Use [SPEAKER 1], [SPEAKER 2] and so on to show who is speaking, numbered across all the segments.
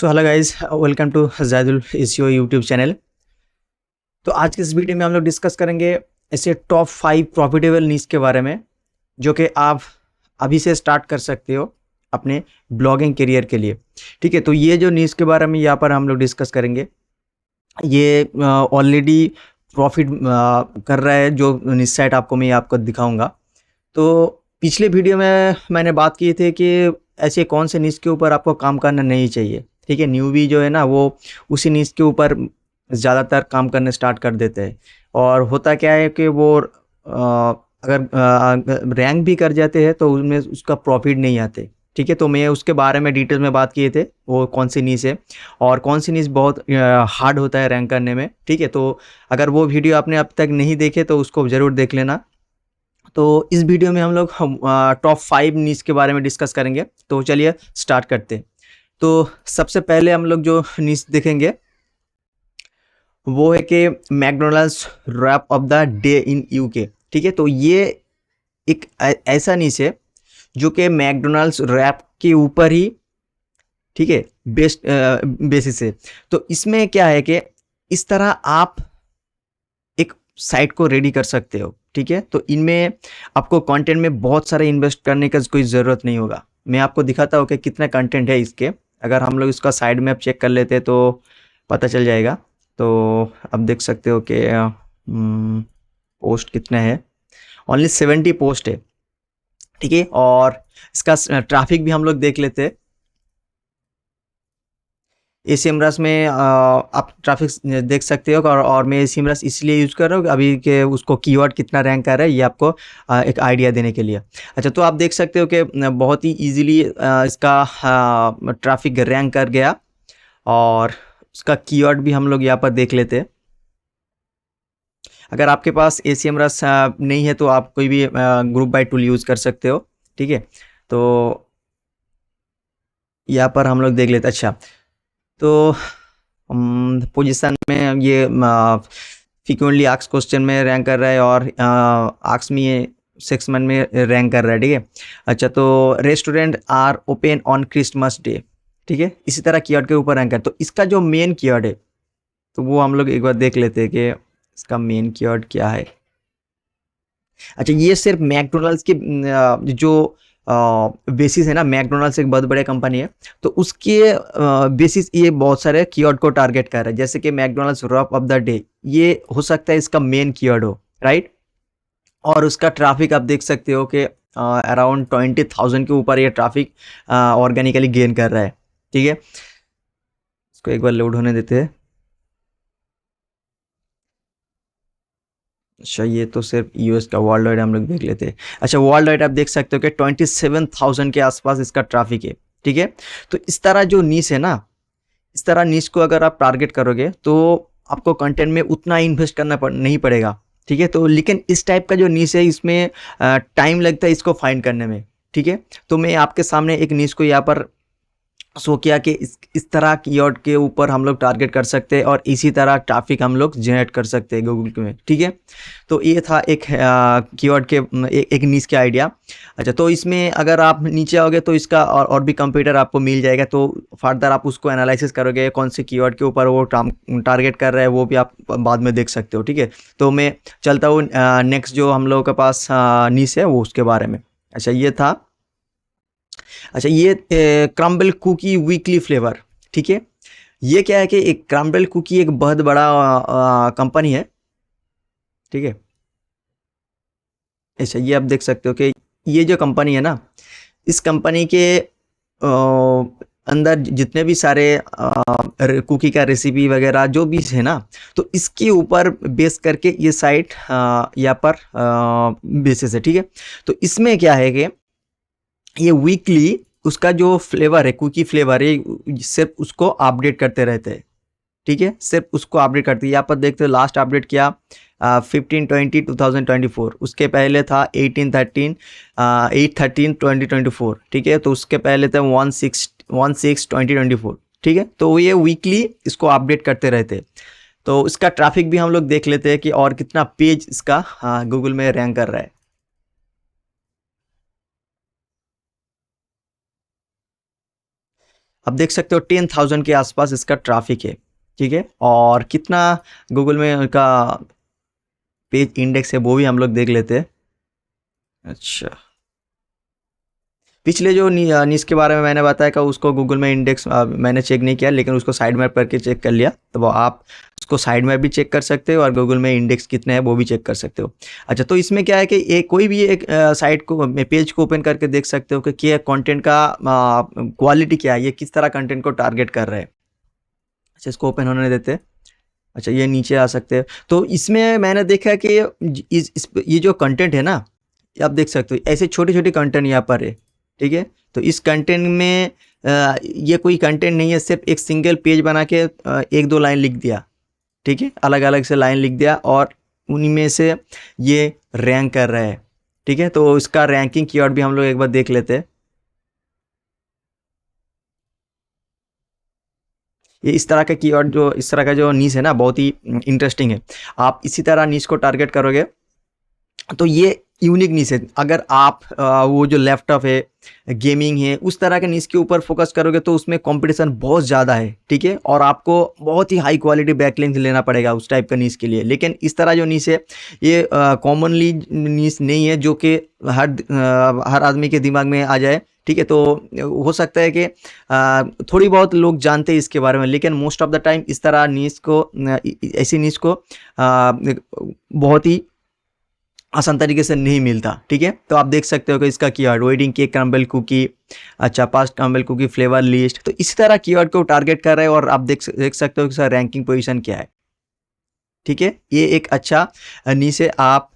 [SPEAKER 1] So hello guys, welcome to Zaidul SEO YouTube channel. तो आज के इस वीडियो में हम लोग डिस्कस करेंगे ऐसे टॉप 5 प्रॉफिटेबल नीश के बारे में, जो कि आप अभी से स्टार्ट कर सकते हो अपने ब्लॉगिंग करियर के लिए। ठीक है, तो ये जो नीश के बारे में यहाँ पर हम लोग डिस्कस करेंगे, ये ऑलरेडी प्रॉफिट कर रहा है। जो नीश साइट आपको मैं आपको दिखाऊंगा। तो पिछले वीडियो में मैंने बात की थी कि ऐसे कौन से नीश के ऊपर आपको काम करना नहीं चाहिए। ठीक है, न्यूबी जो है ना, वो उसी नीश के ऊपर ज़्यादातर काम करने स्टार्ट कर देते हैं। और होता क्या है कि वो अगर रैंक भी कर जाते हैं तो उनमें उसका प्रॉफिट नहीं आते। ठीक है, तो मैं उसके बारे में डिटेल में बात किए थे, वो कौन सी नीश है और कौन सी नीश बहुत हार्ड होता है रैंक करने में। ठीक है, तो अगर वो वीडियो आपने अब तक नहीं देखे तो उसको ज़रूर देख लेना। तो इस वीडियो में हम लोग टॉप 5 नीश के बारे में डिस्कस करेंगे। तो चलिए स्टार्ट करते हैं। तो सबसे पहले हम लोग जो नीश देखेंगे वो है कि McDonald's wrap of the day in UK. ठीक है, तो ये एक ऐसा नीश है जो कि मैकडोनल्ड्स रैप के ऊपर ही, ठीक है, बेस्ट बेसिस है। तो इसमें क्या है कि इस तरह आप एक साइट को रेडी कर सकते हो। ठीक है, तो इनमें आपको कंटेंट में बहुत सारे इन्वेस्ट करने का कोई ज़रूरत नहीं होगा। मैं आपको दिखाता हूँ कि कितना कंटेंट है इसके। अगर हम लोग इसका साइड मैप चेक कर लेते हैं तो पता चल जाएगा। तो अब देख सकते हो कि पोस्ट कितना है। ओनली 70 पोस्ट है। ठीक है, और इसका ट्रैफिक भी हम लोग देख लेते हैं। एसीएमरस में आप ट्रैफिक देख सकते हो। और मैं एसीएमरस इसलिए यूज़ कर रहा हूँ अभी के उसको कीवर्ड कितना रैंक कर रहा है, ये आपको एक आइडिया देने के लिए। अच्छा, तो आप देख सकते हो कि बहुत ही इजीली इसका ट्रैफिक रैंक कर गया। और उसका कीवर्ड भी हम लोग यहाँ पर देख लेते हैं। अगर आपके पास एसीएमरस नहीं है तो आप कोई भी ग्रुप बाय टूल यूज़ कर सकते हो। ठीक है, तो यहाँ पर हम लोग देख लेते हैं। अच्छा, तो पोजीशन में ये फ्रीक्वेंटली आस्क्ड क्वेश्चन में रैंक कर रहा है और आस्क मी सेक्शन में रैंक कर रहा है। ठीक है, अच्छा, तो restaurant are open on Christmas day. ठीक है, इसी तरह कीवर्ड के ऊपर रैंक है। तो इसका जो मेन कीवर्ड है तो वो हम लोग एक बार देख लेते हैं कि इसका मेन कीवर्ड क्या है। अच्छा, ये सिर्फ मैकडोनल्ड्स के जो बेसिस है ना, मैकडोनल्ड्स एक बहुत बड़ी कंपनी है, तो उसके बेसिस ये बहुत सारे कीवर्ड को टारगेट कर रहा है। जैसे कि McDonald's wrap of the day, ये हो सकता है इसका मेन कीवर्ड हो, राइट। और उसका ट्रैफिक आप देख सकते हो कि अराउंड 20,000 के ऊपर ये ट्रैफिक ऑर्गेनिकली गेन कर रहा है। ठीक है, इसको एक बार लोड होने देते हैं। अच्छा, ये तो सिर्फ यूएस का, वर्ल्ड वाइड हम लोग देख लेते हैं। अच्छा, वर्ल्ड वाइड आप देख सकते हो कि 27,000 के आसपास इसका ट्रैफिक है। ठीक है, तो इस तरह जो नीश है ना, इस तरह नीश को अगर आप टारगेट करोगे तो आपको कंटेंट में उतना इन्वेस्ट करना नहीं पड़ेगा। ठीक है, तो लेकिन इस टाइप का जो नीश है इसमें टाइम लगता है इसको फाइंड करने में। ठीक है, तो मैं आपके सामने एक नीश को यहाँ पर सो किया कि इस तरह कीवर्ड के ऊपर हम लोग टारगेट कर सकते हैं और इसी तरह ट्रैफिक हम लोग जनरेट कर सकते हैं गूगल में। ठीक है, तो ये था एक कीवर्ड के एक नीश के आइडिया। अच्छा, तो इसमें अगर आप नीचे आओगे तो इसका और भी कंप्यूटर आपको मिल जाएगा। तो फर्दर आप उसको एनालिसिस करोगे कौन से कीवर्ड के ऊपर वो टारगेट कर रहा है, वो भी आप बाद में देख सकते हो। ठीक है, तो मैं चलता हूँ नेक्स्ट जो हम लोगों के पास नीश है वो उसके बारे में। अच्छा, ये था। अच्छा, ये क्रम्बल कुकी वीकली फ्लेवर। ठीक है, ये क्या है कि एक क्रम्बल कुकी एक बहुत बड़ा कंपनी है। ठीक है, अच्छा, ये आप देख सकते हो कि ये जो कंपनी है ना, इस कंपनी के अंदर जितने भी सारे कुकी का रेसिपी वगैरह जो भी है ना, तो इसके ऊपर बेस करके ये साइट यहाँ पर बेसिस है। ठीक है, तो इसमें क्या है कि ये वीकली उसका जो फ्लेवर है, कुकी फ्लेवर है, सिर्फ उसको अपडेट करते रहते हैं। ठीक है, सिर्फ उसको अपडेट करते हैं। यहाँ पर देखते हो लास्ट अपडेट किया 15/20/2024। उसके पहले था 18/13 8/13/2024। ठीक है, तो उसके पहले था 16/2024। ठीक है, तो ये वीकली इसको अपडेट करते रहते हैं। तो इसका ट्रैफिक भी हम लोग देख लेते हैं कि और कितना पेज इसका गूगल में रैंक कर रहा है। आप देख सकते हो 10,000 के आसपास इसका ट्रैफिक है, ठीक है। और कितना गूगल में उनका पेज इंडेक्स है वो भी हम लोग देख लेते हैं। अच्छा, पिछले जो न्यूज़ के बारे में मैंने बताया कि उसको गूगल में इंडेक्स मैंने चेक नहीं किया, लेकिन उसको साइड मैप करके चेक कर लिया। तो वो आप उसको साइड मैप भी चेक कर सकते हो और गूगल में इंडेक्स कितने हैं वो भी चेक कर सकते हो। अच्छा, तो इसमें क्या है कि एक कोई भी एक साइट को पेज को ओपन करके देख सकते हो कि क्या कंटेंट का क्वालिटी क्या है, ये किस तरह कंटेंट को टारगेट कर रहे हैं। अच्छा, इसको ओपन होने देते हैं। अच्छा, ये नीचे आ सकते हैं। तो इसमें मैंने देखा कि ये जो कंटेंट है ना, ये आप देख सकते हो ऐसे छोटे छोटे कंटेंट यहाँ पर है, ठीक है। तो इस कंटेंट में ये कोई कंटेंट नहीं है, सिर्फ एक सिंगल पेज बना के एक दो लाइन लिख दिया, ठीक है, अलग अलग से लाइन लिख दिया और उन्हीं में से ये रैंक कर रहा है, ठीक है। तो इसका रैंकिंग कीवर्ड भी हम लोग एक बार देख लेते हैं। ये इस तरह का कीवर्ड, जो इस तरह का जो नीश है ना, बहुत ही इंटरेस्टिंग है। आप इसी तरह नीश को टारगेट करोगे तो ये यूनिक नीश है। अगर आप वो जो लैपटॉप है, गेमिंग है, उस तरह के नीश के ऊपर फोकस करोगे तो उसमें कंपटीशन बहुत ज़्यादा है, ठीक है। और आपको बहुत ही हाई क्वालिटी बैकलिंक लेना पड़ेगा उस टाइप का नीश के लिए। लेकिन इस तरह जो नीश है, ये कॉमनली नीश नहीं है जो कि हर आदमी के दिमाग में आ जाए, ठीक है। तो हो सकता है कि थोड़ी बहुत लोग जानते हैं इसके बारे में, लेकिन मोस्ट ऑफ द टाइम इस तरह नीश को ऐसी नीश को बहुत ही आसान तरीके से नहीं मिलता, ठीक है। तो आप देख सकते हो कि इसका keyword wedding cake crumble cookie, अच्छा, past crumble cookie flavour list. तो इसी तरह कीवर्ड को टारगेट कर रहे हैं और आप देख सकते हो कि इसका रैंकिंग पोजीशन क्या है, ठीक है। ये एक अच्छा नीचे आप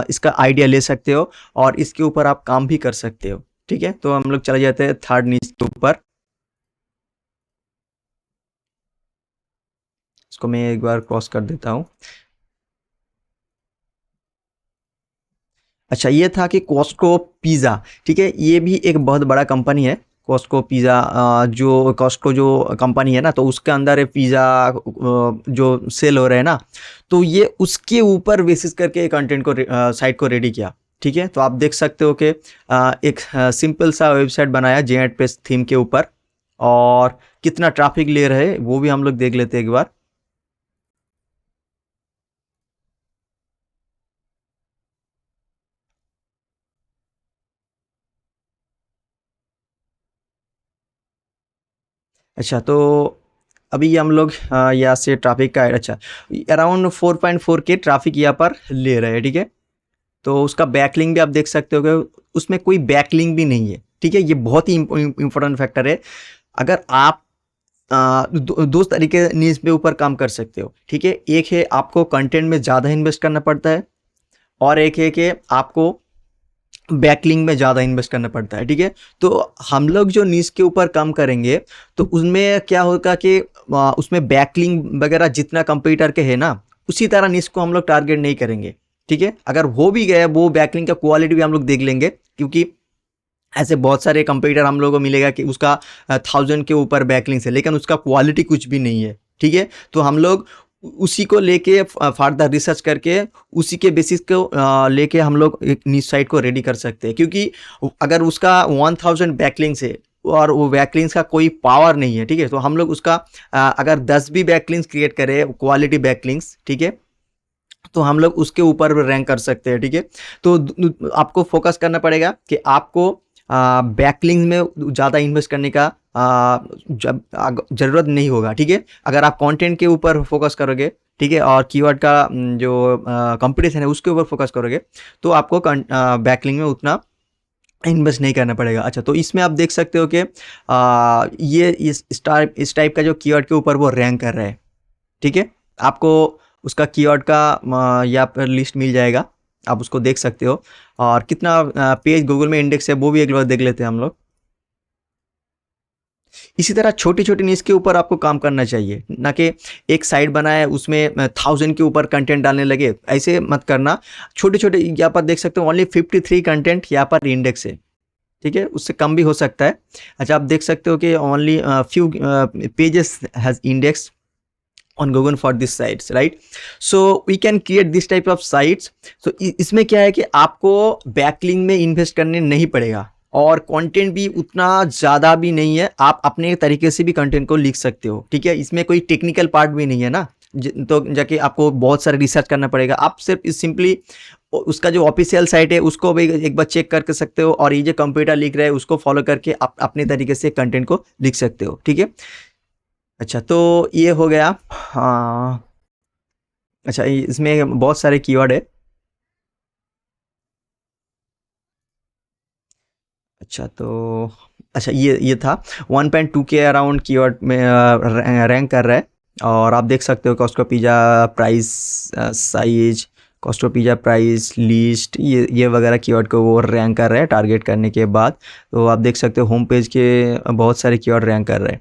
[SPEAKER 1] इसका आइडिया ले सकते हो और इसके ऊपर आप काम भी कर सकते हो, ठीक है। तो हम लोग चले जाते हैं थर्ड नीच के ऊपर। इसको मैं एक बार क्रॉस कर देता हूँ। अच्छा, ये था कि कॉस्टको पिज़्ज़ा, ठीक है। ये भी एक बहुत बड़ा कंपनी है, कॉस्टको पिज़्ज़ा। जो कॉस्टको जो कंपनी है ना, तो उसके अंदर पिज़्ज़ा जो सेल हो रहे हैं ना, तो ये उसके ऊपर बेसिस करके कंटेंट को साइट को रेडी किया, ठीक है। तो आप देख सकते हो कि एक सिंपल सा वेबसाइट बनाया जेनेट पेज थीम के ऊपर, और कितना ट्रैफिक ले रहे हैं वो भी हम लोग देख लेते हैं एक बार। अच्छा, तो अभी हम लोग यहाँ से ट्रैफिक का, अच्छा, अराउंड 4.4 के ट्रैफिक यहाँ पर ले रहे हैं, ठीक है। तो उसका बैकलिंग भी आप देख सकते हो कि उसमें कोई बैकलिंग भी नहीं है, ठीक है। ये बहुत ही इंपॉर्टेंट फैक्टर है। अगर आप दो तरीके नीज पे ऊपर काम कर सकते हो, ठीक है। एक है आपको कंटेंट में ज़्यादा इन्वेस्ट करना पड़ता है, और एक है कि आपको बैकलिंग में ज़्यादा इन्वेस्ट करना पड़ता है, ठीक है। तो हम लोग जो नीश के ऊपर काम करेंगे तो उसमें क्या होगा कि उसमें बैकलिंग वगैरह जितना कंप्यूटर के है ना, उसी तरह नीश को हम लोग टारगेट नहीं करेंगे, ठीक है। अगर हो भी गया वो बैकलिंग का क्वालिटी भी हम लोग देख लेंगे, क्योंकि ऐसे बहुत सारे कंप्यूटर हम लोगों को मिलेगा कि उसका 1000 के ऊपर बैकलिंग्स है, लेकिन उसका क्वालिटी कुछ भी नहीं है, ठीक है। तो हम लोग उसी को लेके फर्दर रिसर्च करके उसी के बेसिस को लेके हम लोग एक नीश साइट को रेडी कर सकते हैं। क्योंकि अगर उसका 1000 बैकलिंग्स है और वो बैकलिंग्स का कोई पावर नहीं है, ठीक है, तो हम लोग उसका अगर 10 भी बैकलिंग्स क्रिएट करें, क्वालिटी बैकलिंग्स, ठीक है, तो हम लोग उसके ऊपर रैंक कर सकते हैं, ठीक है। तो आपको फोकस करना पड़ेगा कि आपको बैकलिंग में ज़्यादा इन्वेस्ट करने का ज़रूरत नहीं होगा, ठीक है। अगर आप कंटेंट के ऊपर फोकस करोगे, ठीक है, और कीवर्ड का जो कंपटीशन है उसके ऊपर फोकस करोगे, तो आपको बैकलिंग में उतना इन्वेस्ट नहीं करना पड़ेगा। अच्छा, तो इसमें आप देख सकते हो कि ये इस टाइप का जो कीवर्ड के ऊपर वो रैंक कर रहा है, ठीक है। आपको उसका कीवर्ड का यहाँ पर लिस्ट मिल जाएगा, आप उसको देख सकते हो। और कितना पेज गूगल में इंडेक्स है वो भी एक बार देख लेते हैं हम लोग। इसी तरह छोटी छोटी नीश के ऊपर आपको काम करना चाहिए, ना कि एक साइट बनाए उसमें 1000 के ऊपर कंटेंट डालने लगे, ऐसे मत करना। छोटे छोटे यहाँ पर देख सकते हो ओनली 53 कंटेंट यहाँ पर इंडेक्स है, ठीक है, उससे कम भी हो सकता है। अच्छा, आप देख सकते हो कि only few pages has index on Google for this sites, right? So we can create this type of sites. So इसमें क्या है कि आपको बैकलिंग में इन्वेस्ट करने नहीं पड़ेगा, और कंटेंट भी उतना ज़्यादा भी नहीं है, आप अपने तरीके से भी कंटेंट को लिख सकते हो, ठीक है। इसमें कोई टेक्निकल पार्ट भी नहीं है ना, तो जाके आपको बहुत सारा रिसर्च करना पड़ेगा। आप सिर्फ सिंपली उसका जो ऑफिशियल साइट है उसको भी एक बार चेक करके सकते हो, और ये जो कंप्यूटर लिख रहा है उसको फॉलो करके आप अपने तरीके से कंटेंट को लिख सकते हो, ठीक है। अच्छा, तो ये हो गया। हाँ, अच्छा, इसमें बहुत सारे कीवर्ड है। अच्छा, तो अच्छा, ये था 1.2 के अराउंड कीवर्ड में रैंक कर रहा है। और आप देख सकते हो Costco pizza price, size, Costco pizza price list, ये वगैरह कीवर्ड को वो रैंक कर रहा है टारगेट करने के बाद। तो आप देख सकते हो होम पेज के बहुत सारे कीवर्ड रैंक कर रहे हैं,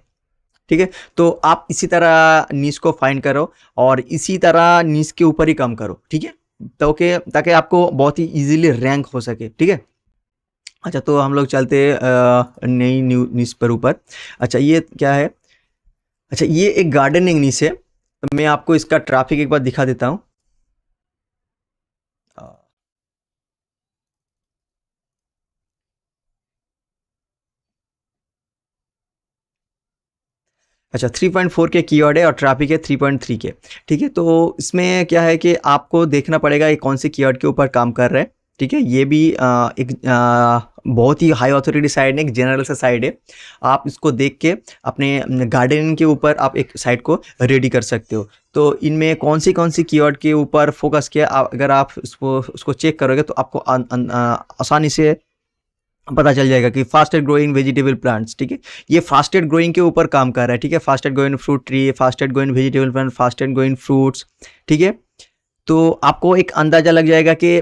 [SPEAKER 1] ठीक है। तो आप इसी तरह नीश को फाइंड करो और इसी तरह नीश के ऊपर ही काम करो, ठीक है। तो ताकि आपको बहुत ही इजीली रैंक हो सके, ठीक है। अच्छा, तो हम लोग चलते नई न्यू न्यूज़ पर ऊपर। अच्छा, ये क्या है? अच्छा, ये एक गार्डनिंग न्यूज़ है। तो मैं आपको इसका ट्रैफिक एक बार दिखा देता हूँ। अच्छा, 3.4 के कीवर्ड है और ट्रैफिक है 3.3 के, ठीक है। तो इसमें क्या है कि आपको देखना पड़ेगा ये कौन से कीवर्ड के ऊपर काम कर रहा है, ठीक है। ये भी एक बहुत ही हाई अथॉरिटी साइट है, एक जनरल सा साइट है। आप इसको देख के अपने गार्डनिंग के ऊपर आप एक साइट को रेडी कर सकते हो। तो इनमें कौन सी कीवर्ड के ऊपर फोकस किया, अगर आप उसको चेक करोगे तो आपको आसानी से पता चल जाएगा कि फास्टेस्ट ग्रोइंग वेजिटेबल प्लांट्स, ठीक है। ये फास्टेस्ट ग्रोइंग के ऊपर काम कर रहा है, ठीक है। Fastest growing fruit tree, fastest growing vegetable plant, fastest growing fruits, ठीक है। तो आपको एक अंदाजा लग जाएगा कि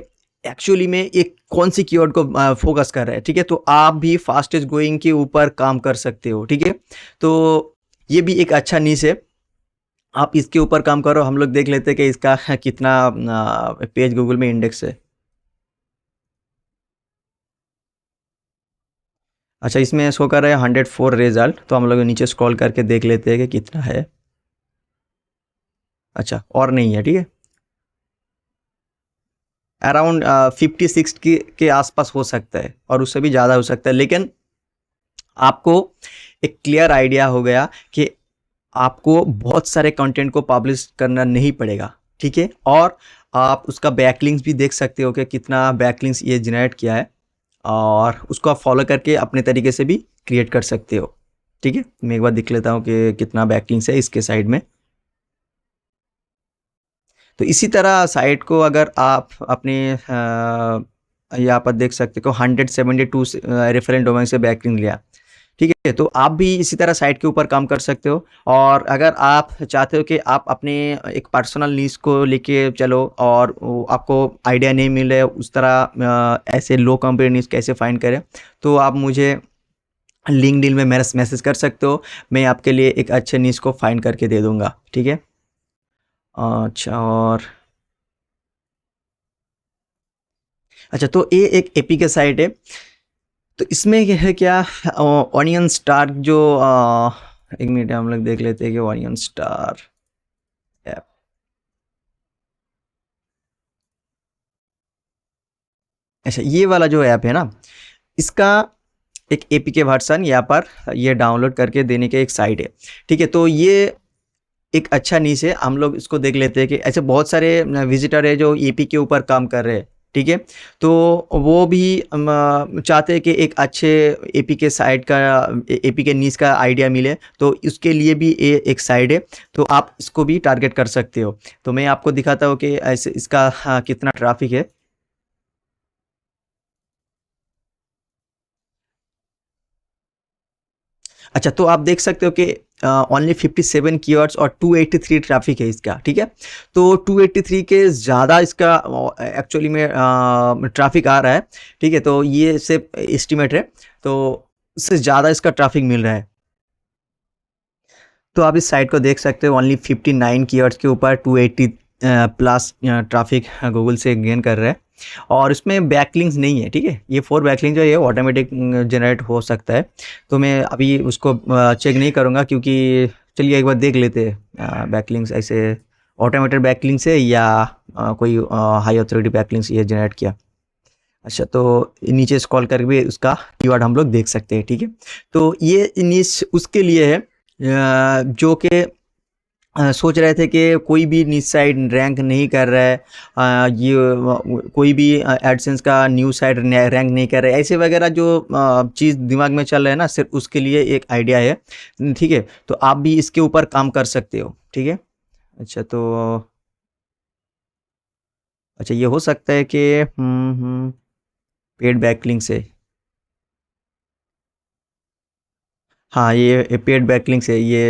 [SPEAKER 1] एक्चुअली में एक कौन सी कीवर्ड को फोकस कर रहा है, ठीक है। तो आप भी फास्टेस्ट ग्रोइंग के ऊपर काम कर सकते हो, ठीक है। तो ये भी एक अच्छा नीश है, आप इसके ऊपर काम करो। हम लोग देख लेते हैं कि इसका कितना पेज गूगल में इंडेक्स है। अच्छा, इसमें शो कर रहा है 104 रिजल्ट। तो हम लोग नीचे स्क्रॉल करके देख लेते हैं कि कितना है। अच्छा, और नहीं है, ठीक है। अराउंड 56 के आसपास हो सकता है, और उससे भी ज़्यादा हो सकता है। लेकिन आपको एक क्लियर आइडिया हो गया कि आपको बहुत सारे कंटेंट को पब्लिश करना नहीं पड़ेगा, ठीक है। और आप उसका बैकलिंक्स भी देख सकते हो कि कितना बैकलिंक्स ये जनरेट किया है, और उसको आप फॉलो करके अपने तरीके से भी क्रिएट कर सकते हो, ठीक है। मैं एक बार देख लेता हूँ कि कितना बैकलिंक्स है इसके साइड में। तो इसी तरह साइट को अगर आप अपने यहाँ पर देख सकते हो 172 रेफरेंस डोमेन से बैकलिंक लिया, ठीक है। तो आप भी इसी तरह साइट के ऊपर काम कर सकते हो। और अगर आप चाहते हो कि आप अपने एक पर्सनल नीश को लेके चलो, और आपको आइडिया नहीं मिल रहा है उस तरह ऐसे लो कंपेयर नीश कैसे फाइंड करें, तो आप मुझे लिंक्डइन में मेरा मैसेज कर सकते हो। मैं आपके लिए एक अच्छे नीश को फाइंड करके दे दूंगा, ठीक है। अच्छा, और अच्छा, तो ये एक एपी के साइट है। तो इसमें ये है क्या, ऑनियन स्टार जो एक मिनट हम लोग देख लेते हैं कि ऑनियन स्टार ऐप। अच्छा, ये वाला जो ऐप है ना, इसका एक एपीके वर्जन यहाँ पर ये डाउनलोड करके देने के एक साइट है, ठीक है। तो ये एक अच्छा नीश है, हम लोग इसको देख लेते हैं कि ऐसे बहुत सारे विजिटर है जो एपी के ऊपर काम कर रहे हैं, ठीक है। तो वो भी चाहते हैं कि एक अच्छे एपी के साइट का, एपी के नीश का आइडिया मिले, तो इसके लिए भी ये एक साइट है। तो आप इसको भी टारगेट कर सकते हो। तो मैं आपको दिखाता हूँ कि ऐसे इसका कितना ट्रैफिक है। अच्छा, तो आप देख सकते हो कि ओनली 57 कीवर्ड्स और 283 ट्रैफिक है इसका, ठीक है। तो 283 के ज़्यादा इसका एक्चुअली में ट्रैफिक आ रहा है, ठीक है। तो ये सिर्फ एस्टिमेट है, तो इससे ज़्यादा इसका ट्रैफिक मिल रहा है। तो आप इस साइट को देख सकते हो, ओनली 59 कीवर्ड्स के ऊपर 280 प्लस ट्रैफिक गूगल से गेन कर रहा है। और इसमें बैकलिंक्स नहीं है, ठीक है। ये 4 बैकलिंक जो है ऑटोमेटिक जनरेट हो सकता है। तो मैं अभी उसको चेक नहीं करूँगा, क्योंकि चलिए एक बार देख लेते हैं बैकलिंक्स ऐसे ऑटोमेटेड बैकलिंक्स है या कोई हाई अथॉरिटी बैकलिंक्स ये जनरेट किया। अच्छा, तो नीचे स्क्रॉल करके भी उसका कीवर्ड हम लोग देख सकते हैं, ठीक है। तो ये निश उसके लिए है जो कि सोच रहे थे कि कोई भी निच साइट रैंक नहीं कर रहा है, कोई भी एडसेंस का न्यू साइट रैंक नहीं कर रहा है, ऐसे वगैरह जो चीज़ दिमाग में चल रहा है ना, सिर्फ उसके लिए एक आइडिया है, ठीक है। तो आप भी इसके ऊपर काम कर सकते हो, ठीक है। अच्छा, तो अच्छा, ये हो सकता है कि पेड बैकलिंक से, हाँ, ये पेड बैकलिंक से, ये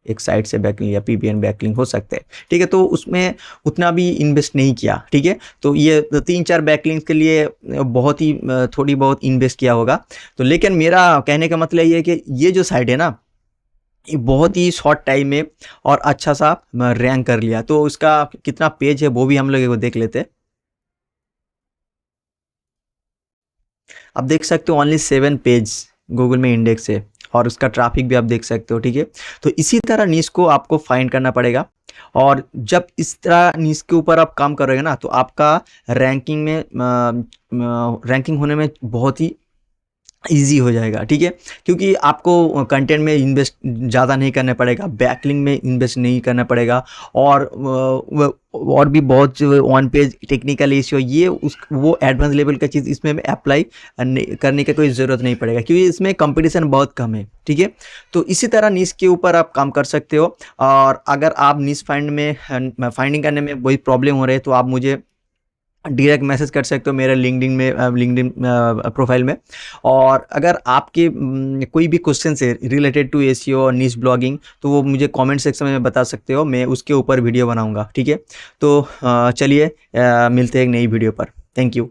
[SPEAKER 1] एक साइट से बैकलिंक या पीपीएन बैकलिंक हो सकते हैं, ठीक है। तो उसमें उतना भी इन्वेस्ट नहीं किया, ठीक है। तो ये 3-4 बैकलिंक के लिए बहुत ही थोड़ी बहुत इन्वेस्ट किया होगा। तो लेकिन मेरा कहने का मतलब ये है कि ये जो साइट है ना, ये बहुत ही शॉर्ट टाइम में और अच्छा सा रैंक कर लिया। तो उसका कितना पेज है वो भी हम लोग एक बार देख लेते हैं। आप देख सकते हो ओनली 7 पेज गूगल में इंडेक्स है, और उसका ट्रैफिक भी आप देख सकते हो, ठीक है। तो इसी तरह नीश को आपको फाइंड करना पड़ेगा, और जब इस तरह नीश के ऊपर आप काम करोगे ना, तो आपका रैंकिंग होने में बहुत ही ईज़ी हो जाएगा, ठीक है। क्योंकि आपको कंटेंट में इन्वेस्ट ज़्यादा नहीं करना पड़ेगा, बैकलिंक में इन्वेस्ट नहीं करना पड़ेगा, और और भी बहुत जो ऑन पेज टेक्निकल इश्यू, ये उस वो एडवांस लेवल का चीज़ इसमें अप्लाई करने की कोई ज़रूरत नहीं पड़ेगा, क्योंकि इसमें कंपटीशन बहुत कम है, ठीक है। तो इसी तरह नीश के ऊपर आप काम कर सकते हो। और अगर आप नीश फाइंडिंग करने में कोई प्रॉब्लम हो रही है, तो आप मुझे डायरेक्ट मैसेज कर सकते हो मेरे लिंक्डइन प्रोफाइल में। और अगर आपके कोई भी क्वेश्चन है रिलेटेड टू एसईओ और नीश ब्लॉगिंग, तो वो मुझे कमेंट सेक्शन में बता सकते हो, मैं उसके ऊपर वीडियो बनाऊंगा, ठीक है। तो चलिए मिलते हैं एक नई वीडियो पर। Thank you.